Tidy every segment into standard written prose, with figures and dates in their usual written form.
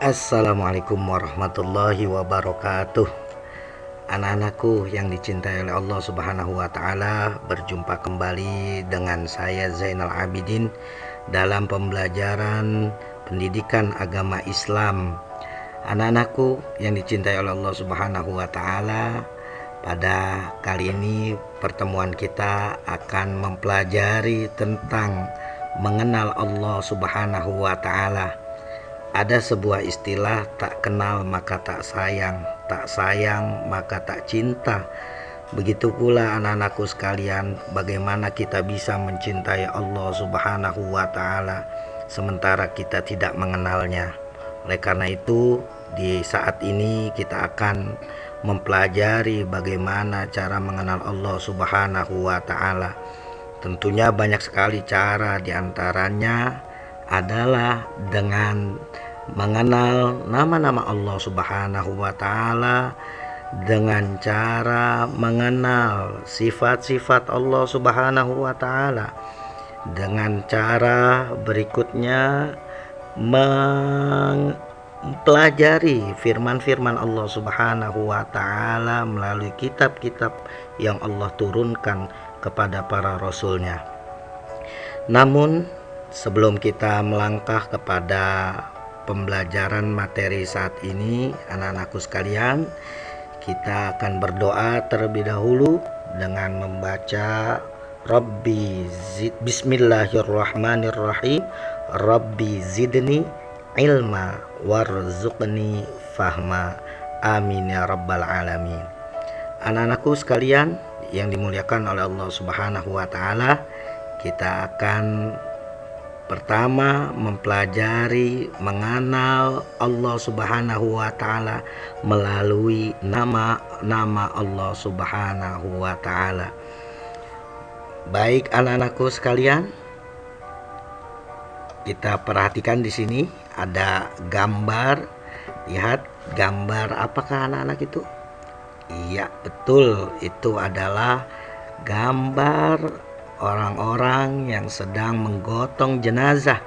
Assalamualaikum warahmatullahi wabarakatuh. Anak-anakku yang dicintai oleh Allah Subhanahu wa taala, berjumpa kembali dengan saya Zainal Abidin dalam pembelajaran pendidikan agama Islam. Anak-anakku yang dicintai oleh Allah Subhanahu wa taala, pada kali ini pertemuan kita akan mempelajari tentang mengenal Allah Subhanahu wa taala. Ada sebuah istilah, tak kenal maka tak sayang maka tak cinta. Begitu pula anak-anakku sekalian, bagaimana kita bisa mencintai Allah Subhanahu wa taala sementara kita tidak mengenalnya. Oleh karena itu, di saat ini kita akan mempelajari bagaimana cara mengenal Allah Subhanahu wa taala. Tentunya banyak sekali cara, diantaranya adalah dengan mengenal nama-nama Allah Subhanahu wa taala, dengan cara mengenal sifat-sifat Allah Subhanahu wa taala, dengan cara berikutnya mempelajari firman-firman Allah Subhanahu wa taala melalui kitab-kitab yang Allah turunkan kepada para rasulnya. Namun sebelum kita melangkah kepada pembelajaran materi saat ini, anak-anakku sekalian, kita akan berdoa terlebih dahulu dengan membaca Bismillahirrahmanirrahim. Rabbi zidni ilma warzuqni fahma. Amin ya rabbal alamin. Anak-anakku sekalian yang dimuliakan oleh Allah Subhanahu wa taala, kita akan pertama mempelajari mengenal Allah Subhanahu wa taala melalui nama-nama Allah Subhanahu wa taala. Baik anak-anakku sekalian, kita perhatikan di sini ada gambar. Lihat gambar apakah anak-anak itu? Iya, betul, itu adalah gambar orang-orang yang sedang menggotong jenazah.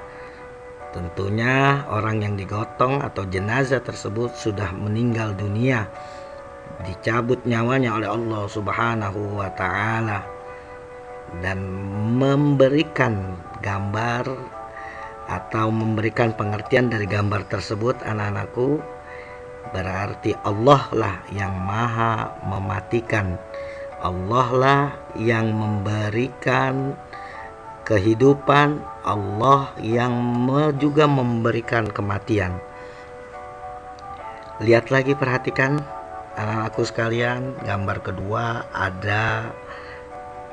Tentunya orang yang digotong atau jenazah tersebut sudah meninggal dunia, dicabut nyawanya oleh Allah Subhanahu wa taala. Dan memberikan gambar atau memberikan pengertian dari gambar tersebut, anak-anakku, berarti Allah lah yang maha mematikan, Allah lah yang memberikan kehidupan, Allah yang juga memberikan kematian. Lihat lagi, perhatikan anak-anakku sekalian, gambar kedua ada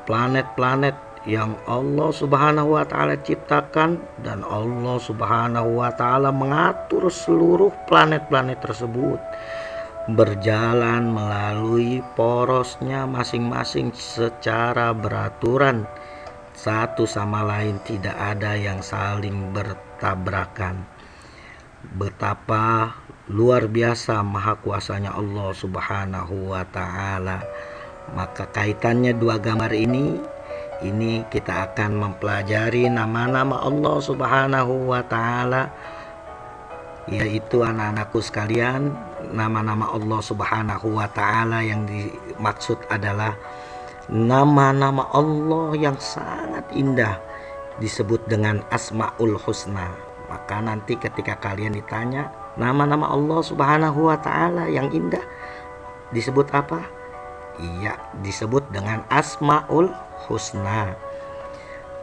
planet-planet yang Allah Subhanahu wa taala ciptakan, dan Allah Subhanahu wa taala mengatur seluruh planet-planet tersebut berjalan melalui porosnya masing-masing secara beraturan, satu sama lain, tidak ada yang saling bertabrakan. Betapa luar biasa maha kuasanya Allah Subhanahu wa taala. Maka kaitannya dua gambar ini kita akan mempelajari nama-nama Allah Subhanahu wa taala, yaitu anak-anakku sekalian, nama-nama Allah Subhanahu wa taala yang dimaksud adalah nama-nama Allah yang sangat indah, disebut dengan Asmaul Husna. Maka nanti ketika kalian ditanya nama-nama Allah Subhanahu wa taala yang indah disebut apa? Iya, disebut dengan Asmaul Husna.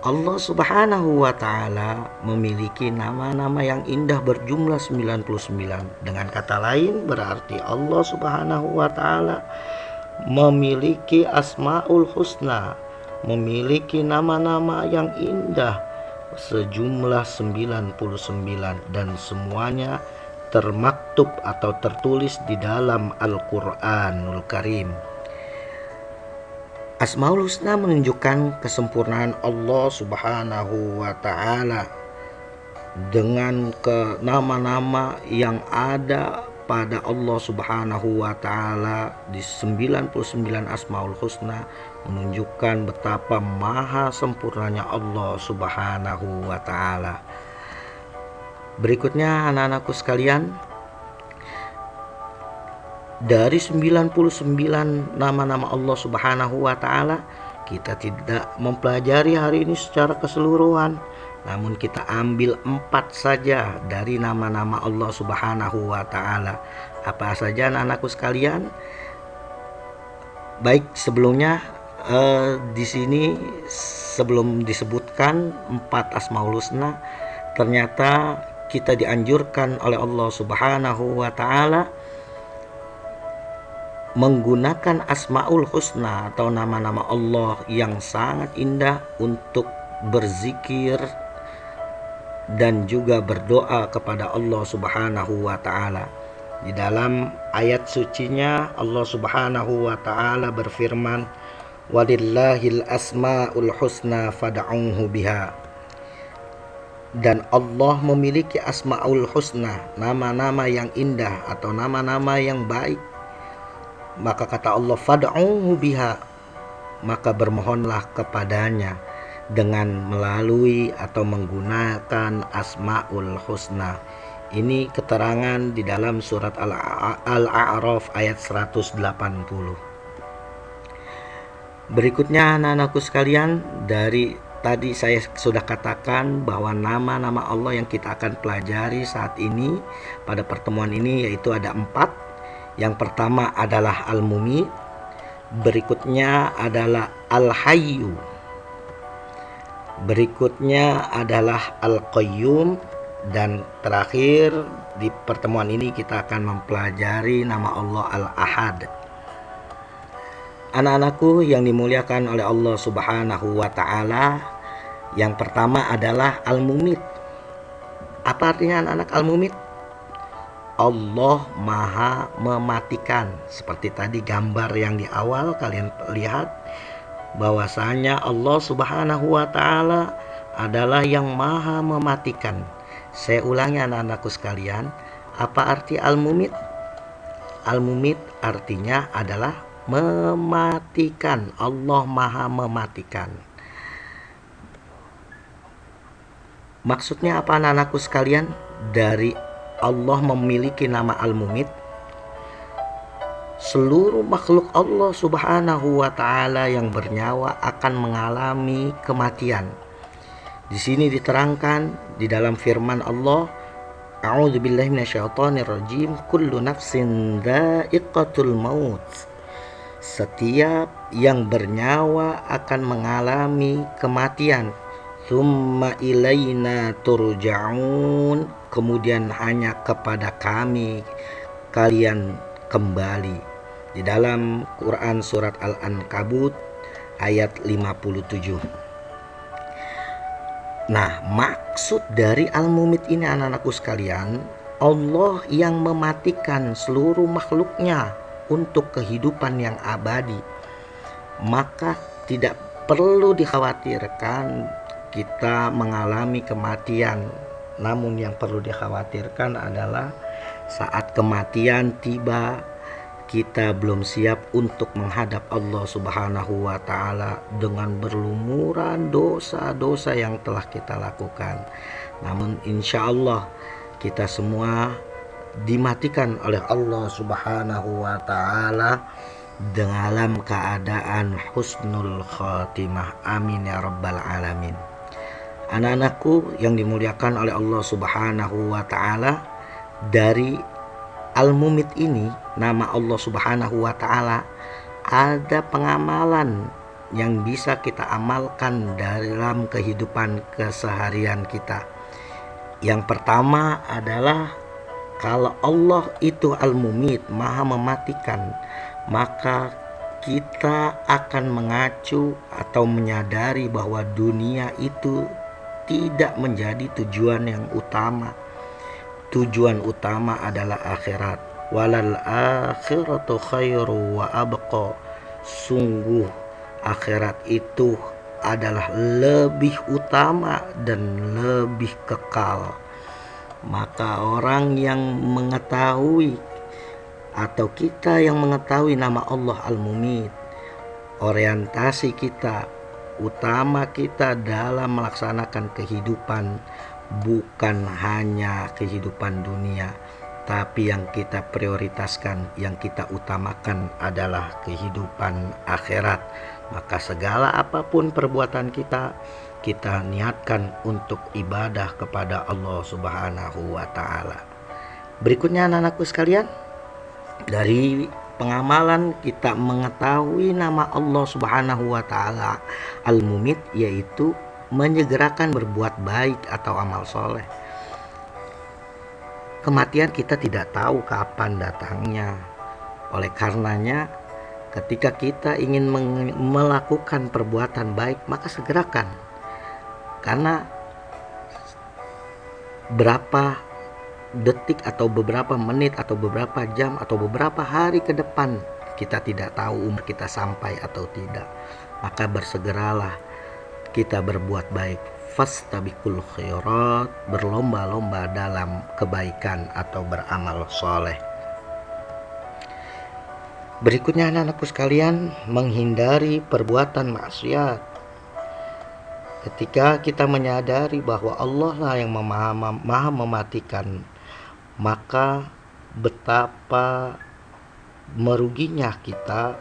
Allah Subhanahu wa taala memiliki nama-nama yang indah berjumlah 99. Dengan kata lain, berarti Allah Subhanahu wa taala memiliki Asmaul Husna, memiliki nama-nama yang indah sejumlah 99, dan semuanya termaktub atau tertulis di dalam Al-Qur'anul Karim. Asmaul Husna menunjukkan kesempurnaan Allah Subhanahu wa taala dengan nama-nama yang ada pada Allah Subhanahu wa taala di 99 Asmaul Husna menunjukkan betapa maha sempurnanya Allah Subhanahu wa taala. Berikutnya anak-anakku sekalian, Dari 99 nama-nama Allah Subhanahu wa taala, kita tidak mempelajari hari ini secara keseluruhan, namun kita ambil 4 saja dari nama-nama Allah Subhanahu wa taala. Apa saja anak-anakku sekalian? Baik, sebelumnya di sini sebelum disebutkan 4 Asmaul Husna, ternyata kita dianjurkan oleh Allah Subhanahu wa taala menggunakan Asmaul Husna atau nama-nama Allah yang sangat indah untuk berzikir dan juga berdoa kepada Allah Subhanahu wa taala. Di dalam ayat sucinya Allah Subhanahu wa taala berfirman, "Walillahil asmaul husna fad'uhu biha." Dan Allah memiliki Asmaul Husna, nama-nama yang indah atau nama-nama yang baik. Maka kata Allah, fad'uhu biha, maka bermohonlah kepadanya dengan melalui atau menggunakan Asmaul Husna. Ini keterangan di dalam surat Al-A'raf ayat 180. Berikutnya anak-anakku sekalian, dari tadi saya sudah katakan bahwa nama-nama Allah yang kita akan pelajari saat ini pada pertemuan ini yaitu ada 4. Yang pertama adalah Al-Mumit, berikutnya adalah Al-Hayyu, berikutnya adalah Al-Qayyum, dan terakhir di pertemuan ini kita akan mempelajari nama Allah Al-Ahad. Anak-anakku yang dimuliakan oleh Allah Subhanahu wa taala, yang pertama adalah Al-Mumit. Apa artinya anak-anak Al-Mumit? Allah Maha mematikan. Seperti tadi gambar yang di awal kalian lihat bahwasanya Allah Subhanahu wa taala adalah yang Maha mematikan. Saya ulangi anak-anakku sekalian, apa arti Al-Mumit? Al-Mumit artinya adalah mematikan. Allah Maha mematikan. Maksudnya apa anak-anakku sekalian? Dari Allah memiliki nama Al-Mumit, seluruh makhluk Allah Subhanahu wa taala yang bernyawa akan mengalami kematian. Di sini diterangkan di dalam firman Allah, A'udzubillahi minasyaitonirrajim, kullu nafsin dha'iqatul maut. Setiap yang bernyawa akan mengalami kematian. Tsumma ilaina turja'un, kemudian hanya kepada kami kalian kembali. Di dalam Quran surat Al-Ankabut ayat 57. Nah, maksud dari Al-Mumit ini anak-anakku sekalian, Allah yang mematikan seluruh makhluknya untuk kehidupan yang abadi. Maka tidak perlu dikhawatirkan kita mengalami kematian. Namun yang perlu dikhawatirkan adalah saat kematian tiba, kita belum siap untuk menghadap Allah Subhanahu wa taala dengan berlumuran dosa-dosa yang telah kita lakukan. Namun insya Allah kita semua dimatikan oleh Allah Subhanahu wa taala dalam keadaan husnul khatimah. Amin ya rabbal alamin. Anak-anakku yang dimuliakan oleh Allah Subhanahu wa taala, dari Al-Mumit ini, nama Allah Subhanahu wa taala, ada pengamalan yang bisa kita amalkan dalam kehidupan keseharian kita. Yang pertama adalah kalau Allah itu Al-Mumit, Maha mematikan, maka kita akan mengacu atau menyadari bahwa dunia itu tidak menjadi tujuan yang utama. Tujuan utama adalah akhirat. Walal akhiratu khairu wa abqa. Sungguh akhirat itu adalah lebih utama dan lebih kekal. Maka orang yang mengetahui atau kita yang mengetahui nama Allah Al-Mumit, orientasi kita, utama kita dalam melaksanakan kehidupan bukan hanya kehidupan dunia, Tetapi yang kita prioritaskan, yang kita utamakan adalah kehidupan akhirat. Maka segala apapun perbuatan kita, kita niatkan untuk ibadah kepada Allah Subhanahu wa Ta'ala. Berikutnya anak-anakku sekalian, dari pengamalan kita mengetahui nama Allah Subhanahu wa Ta'ala Al-Mumit, yaitu menyegerakan berbuat baik atau amal soleh. Kematian kita tidak tahu kapan datangnya. Oleh karenanya, ketika kita ingin melakukan perbuatan baik, maka segerakan. Karena berapa detik atau beberapa menit atau beberapa jam atau beberapa hari ke depan, kita tidak tahu umur kita sampai atau tidak. Maka bersegeralah kita berbuat baik. Fastabiqul khairat, berlomba-lomba dalam kebaikan atau beramal soleh. Berikutnya anak-anakku sekalian, menghindari perbuatan maksiat. Ketika kita menyadari bahwa Allah lah yang maha mematikan, maka betapa meruginya kita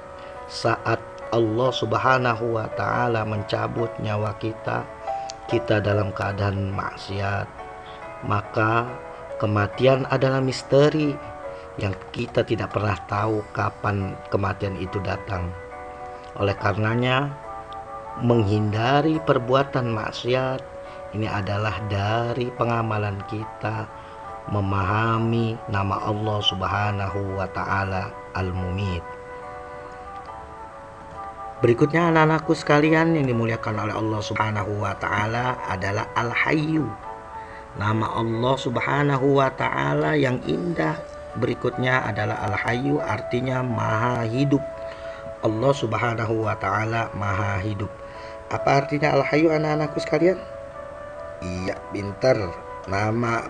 saat Allah Subhanahu wa Ta'ala mencabut nyawa kita dalam keadaan maksiat. Maka kematian adalah misteri yang kita tidak pernah tahu kapan kematian itu datang. Oleh karenanya, menghindari perbuatan maksiat ini adalah dari pengamalan kita memahami nama Allah Subhanahu wa Ta'ala Al-Mumit. Berikutnya anak-anakku sekalian yang dimuliakan oleh Allah Subhanahu wa Ta'ala adalah Al-Hayyu. Nama Allah Subhanahu wa Ta'ala yang indah berikutnya adalah Al-Hayyu, artinya maha hidup. Allah Subhanahu wa Ta'ala maha hidup. Apa artinya Al-Hayyu anak-anakku sekalian? Iya, pintar. Nama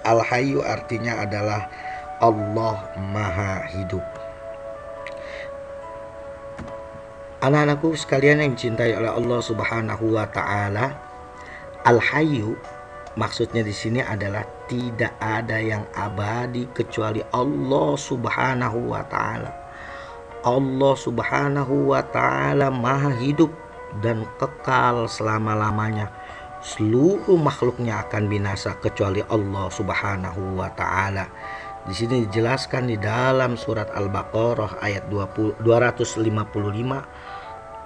Al-Hayyu artinya adalah Allah maha hidup. Anak-anakku sekalian yang dicintai oleh Allah Subhanahu wa Ta'ala, Al-Hayyu maksudnya di sini adalah tidak ada yang abadi kecuali Allah Subhanahu wa Ta'ala. Allah Subhanahu wa Ta'ala maha hidup dan kekal selama-lamanya. Seluruh makhluknya akan binasa kecuali Allah Subhanahu wa Ta'ala. Di sini dijelaskan di dalam surat Al-Baqarah ayat 255,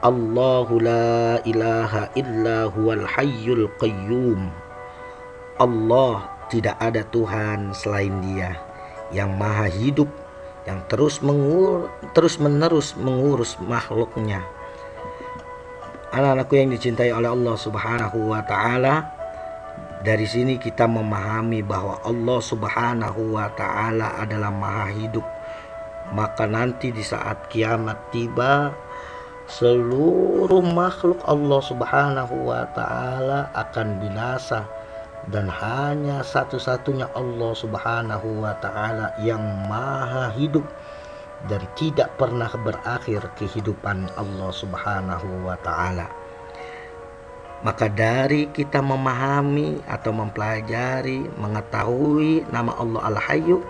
Allahu la ilaha illa huwal hayyul qayyum. Allah, tidak ada Tuhan selain Dia yang maha hidup, yang terus-menerus mengurus makhluknya. Anak-anakku yang dicintai oleh Allah Subhanahu wa Ta'ala, dari sini kita memahami bahwa Allah Subhanahu wa Ta'ala adalah maha hidup. Maka nanti di saat kiamat tiba, seluruh makhluk Allah Subhanahu wa Ta'ala akan binasa, dan hanya satu-satunya Allah Subhanahu wa Ta'ala yang maha hidup dan tidak pernah berakhir kehidupan Allah Subhanahu wa Ta'ala. Maka dari kita memahami atau mempelajari, mengetahui nama Allah Al-Hayyu,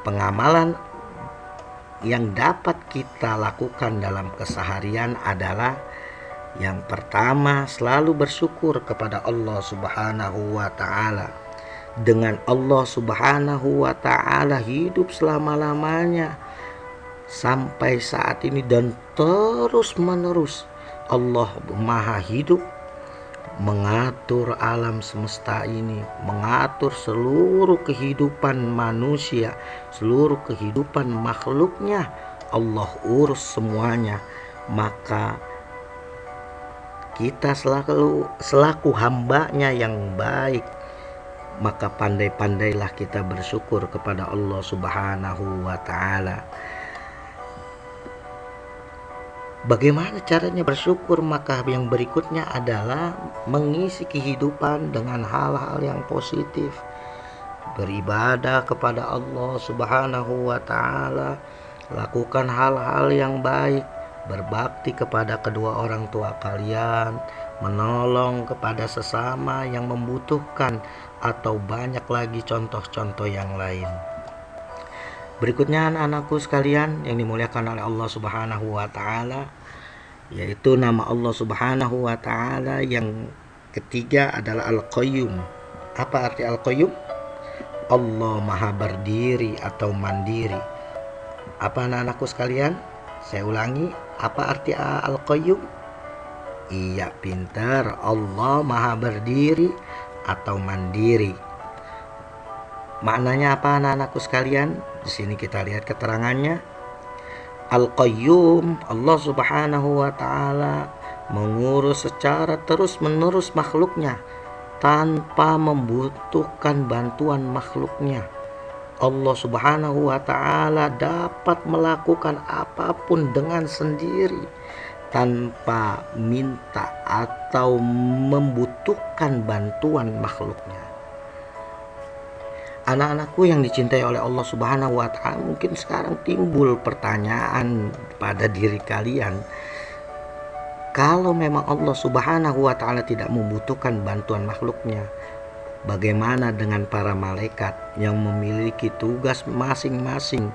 pengamalan yang dapat kita lakukan dalam keseharian adalah yang pertama, selalu bersyukur kepada Allah Subhanahu wa Ta'ala. Dengan Allah Subhanahu wa Ta'ala hidup selama-lamanya sampai saat ini dan terus menerus. Allah maha hidup, mengatur alam semesta ini, mengatur seluruh kehidupan manusia, seluruh kehidupan makhluknya. Allah urus semuanya. Maka kita selaku hambanya yang baik, maka pandai-pandailah kita bersyukur kepada Allah Subhanahu wa Ta'ala. Bagaimana caranya bersyukur? Maka yang berikutnya adalah mengisi kehidupan dengan hal-hal yang positif. Beribadah kepada Allah Subhanahu wa Ta'ala, lakukan hal-hal yang baik, berbakti kepada kedua orang tua kalian, menolong kepada sesama yang membutuhkan, atau banyak lagi contoh-contoh yang lain. Berikutnya anak-anakku sekalian yang dimuliakan oleh Allah Subhanahu wa taala, yaitu nama Allah Subhanahu wa taala yang ketiga adalah Al-Qayyum. Apa arti Al-Qayyum? Allah Maha berdiri atau mandiri. Apa anak-anakku sekalian? Saya ulangi, apa arti Al-Qayyum? Iya, pintar. Allah Maha berdiri atau mandiri. Maknanya apa anak-anakku sekalian? Di sini kita lihat keterangannya. Al-Qayyum, Allah Subhanahu wa taala mengurus secara terus-menerus makhluknya tanpa membutuhkan bantuan makhluknya. Allah Subhanahu wa taala dapat melakukan apapun dengan sendiri tanpa minta atau membutuhkan bantuan makhluknya. Anak-anakku yang dicintai oleh Allah Subhanahu wa taala, mungkin sekarang timbul pertanyaan pada diri kalian, kalau memang Allah Subhanahu wa taala tidak membutuhkan bantuan makhluknya, bagaimana dengan para malaikat yang memiliki tugas masing-masing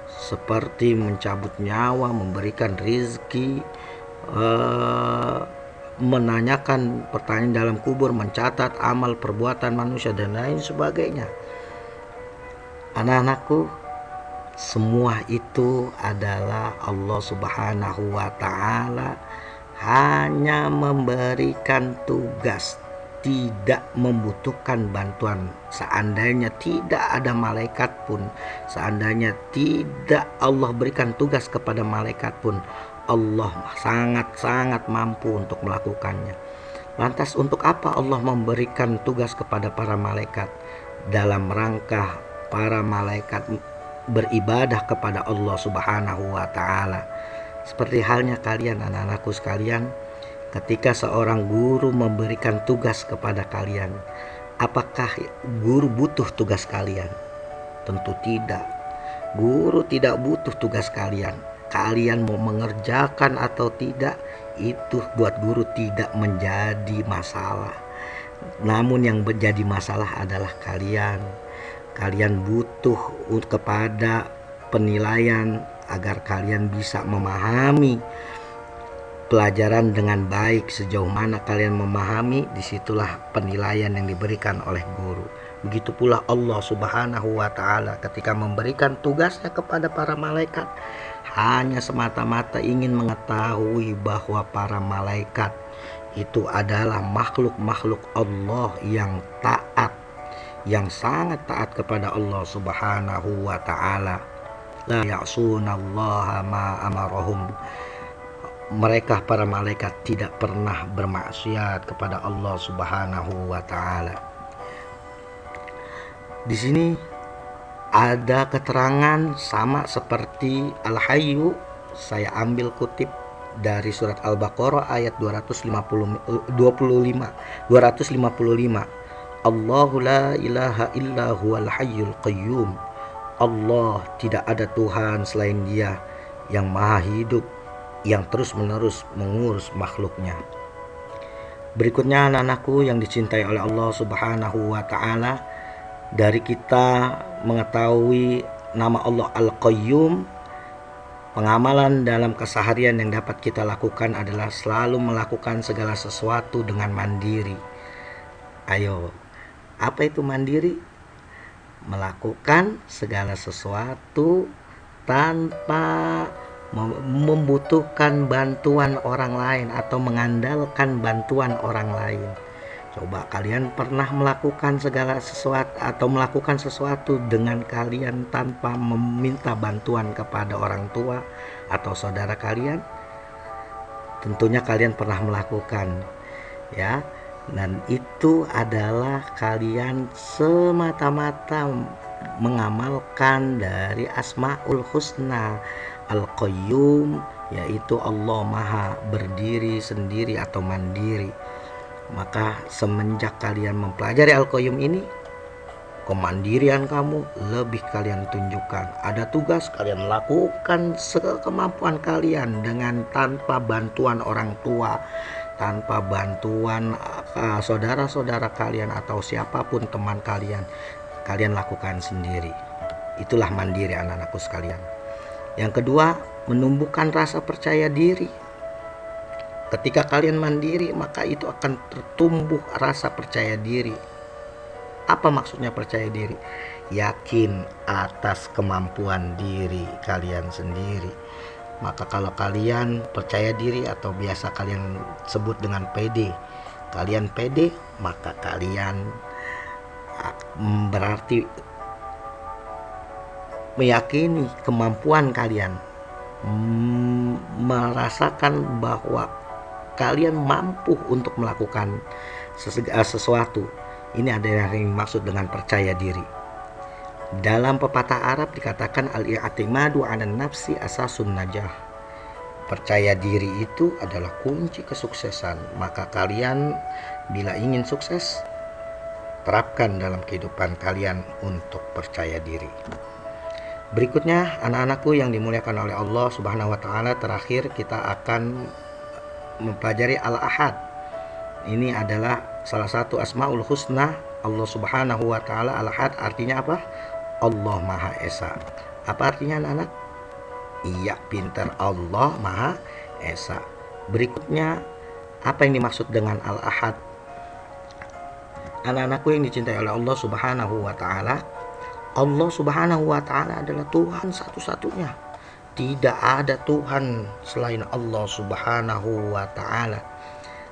seperti mencabut nyawa, memberikan rizki, menanyakan pertanyaan dalam kubur, mencatat amal perbuatan manusia dan lain sebagainya. Anak-anakku, semua itu adalah Allah Subhanahu wa taala hanya memberikan tugas, tidak membutuhkan bantuan. Seandainya tidak ada malaikat pun, seandainya tidak Allah berikan tugas kepada malaikat pun, Allah sangat-sangat mampu untuk melakukannya. Lantas untuk apa Allah memberikan tugas kepada para malaikat? Dalam rangka para malaikat beribadah kepada Allah Subhanahu wa taala. Seperti halnya kalian anak-anakku sekalian, ketika seorang guru memberikan tugas kepada kalian, apakah guru butuh tugas kalian? Tentu tidak. Guru tidak butuh tugas kalian. Kalian mau mengerjakan atau tidak, itu buat guru tidak menjadi masalah. Namun yang menjadi masalah adalah kalian. Kalian butuh kepada penilaian agar kalian bisa memahami pelajaran dengan baik. Sejauh mana kalian memahami, disitulah penilaian yang diberikan oleh guru. Begitu pula Allah Subhanahu wa taala ketika memberikan tugasnya kepada para malaikat, hanya semata-mata ingin mengetahui bahwa para malaikat itu adalah makhluk-makhluk Allah yang taat, yang sangat taat kepada Allah Subhanahu wa taala. La ya'sunallaha ma amarahum. Mereka para malaikat tidak pernah bermaksiat kepada Allah Subhanahu wa taala. Di sini ada keterangan sama seperti Al-Hayyu. Saya ambil kutip dari surat Al-Baqarah ayat 255. Allahu la ilaha illa huwal hayyul qayyum. Allah, tidak ada Tuhan selain Dia yang maha hidup, yang terus-menerus mengurus makhluknya. Berikutnya anak-anakku yang dicintai oleh Allah Subhanahu wa taala, dari kita mengetahui nama Allah Al-Qayyum, pengamalan dalam keseharian yang dapat kita lakukan adalah selalu melakukan segala sesuatu dengan mandiri. Ayo, apa itu mandiri? Melakukan segala sesuatu tanpa membutuhkan bantuan orang lain atau mengandalkan bantuan orang lain. Coba kalian pernah melakukan segala sesuatu atau melakukan sesuatu dengan kalian tanpa meminta bantuan kepada orang tua atau saudara kalian? Tentunya kalian pernah melakukan, ya. Dan itu adalah kalian semata-mata mengamalkan dari Asmaul Husna Al-Qayyum, yaitu Allah Maha berdiri sendiri atau mandiri. Maka semenjak kalian mempelajari Al-Qayyum ini, kemandirian kamu lebih kalian tunjukkan. Ada tugas kalian lakukan sekemampuan kalian dengan tanpa bantuan orang tua, tanpa bantuan saudara-saudara kalian atau siapapun teman kalian, kalian lakukan sendiri. Itulah mandiri anak-anakku sekalian. Yang kedua, menumbuhkan rasa percaya diri. Ketika kalian mandiri, maka itu akan tertumbuh rasa percaya diri. Apa maksudnya percaya diri? Yakin atas kemampuan diri kalian sendiri. Maka kalau kalian percaya diri atau biasa kalian sebut dengan pede, kalian pede, maka kalian berarti meyakini kemampuan kalian, merasakan bahwa kalian mampu untuk melakukan sesuatu. Ini ada yang dimaksud dengan percaya diri. Dalam pepatah Arab dikatakan al-i'timadu 'alan nafsi asasun najah. Percaya diri itu adalah kunci kesuksesan. Maka kalian bila ingin sukses, terapkan dalam kehidupan kalian untuk percaya diri. Berikutnya, anak-anakku yang dimuliakan oleh Allah Subhanahu wa taala, terakhir kita akan mempelajari Al-Ahad. Ini adalah salah satu Asmaul Husna Allah Subhanahu wa taala. Al-Ahad artinya apa? Allah Maha Esa. Apa artinya anak-anak? Iya, pintar, Allah Maha Esa. Berikutnya, apa yang dimaksud dengan Al-Ahad? Anak-anakku yang dicintai oleh Allah Subhanahu wa taala, Allah Subhanahu wa taala adalah Tuhan satu-satunya. Tidak ada Tuhan selain Allah Subhanahu wa taala,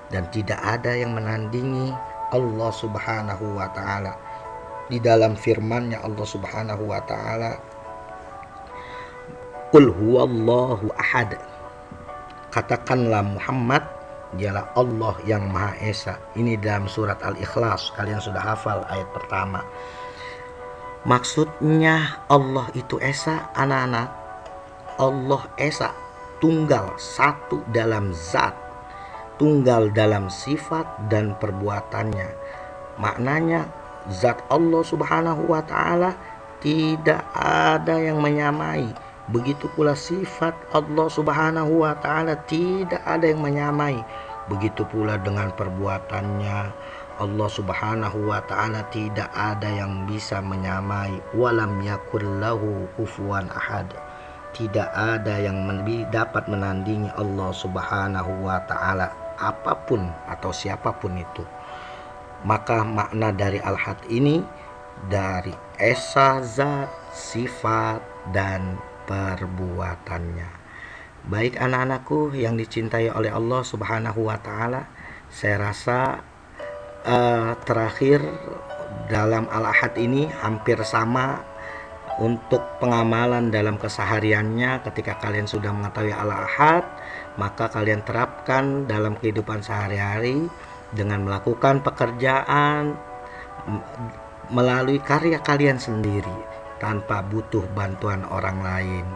dan tidak ada yang menandingi Allah Subhanahu wa taala. Di dalam firman-Nya Allah Subhanahu wa taala, Qul huwallahu ahad. Katakanlah Muhammad, dialah Allah yang Maha Esa. Ini dalam surat Al-Ikhlas. Kalian sudah hafal ayat pertama. Maksudnya Allah itu Esa, anak-anak. Allah Esa, tunggal, satu dalam zat, tunggal dalam sifat dan perbuatannya. Maknanya zat Allah Subhanahu wa taala tidak ada yang menyamai. Begitu pula sifat Allah Subhanahu wa taala tidak ada yang menyamai. Begitu pula dengan perbuatannya. Allah Subhanahu wa taala tidak ada yang bisa menyamai. Walam yakul lahu kufuwan ahad. Tidak ada yang dapat menandingi Allah Subhanahu wa taala, apapun atau siapapun itu. Maka makna dari Al-Ahad ini dari Esa, zat, sifat, dan perbuatannya. Baik anak-anakku yang dicintai oleh Allah Subhanahu wa taala, saya rasa terakhir dalam Al-Ahad ini hampir sama untuk pengamalan dalam kesehariannya. Ketika kalian sudah mengetahui Al-Ahad, maka kalian terapkan dalam kehidupan sehari-hari dengan melakukan pekerjaan melalui karya kalian sendiri tanpa butuh bantuan orang lain.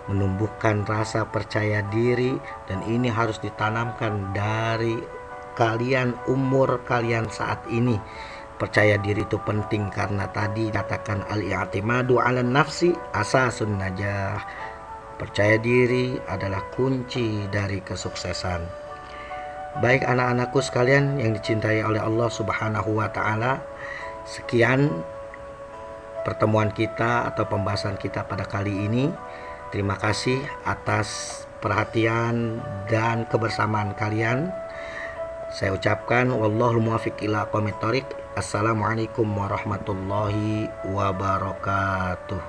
Menumbuhkan rasa percaya diri, dan ini harus ditanamkan dari kalian, umur kalian saat ini. Percaya diri itu penting karena tadi katakan al-i'timadu 'alan nafsi asasun najah. Percaya diri adalah kunci dari kesuksesan. Baik anak-anakku sekalian yang dicintai oleh Allah Subhanahu wa taala, sekian pertemuan kita atau pembahasan kita pada kali ini. Terima kasih atas perhatian dan kebersamaan kalian. Saya ucapkan wallahul muwaffiq ila aqwamit thoriq. Assalamualaikum warahmatullahi wabarakatuh.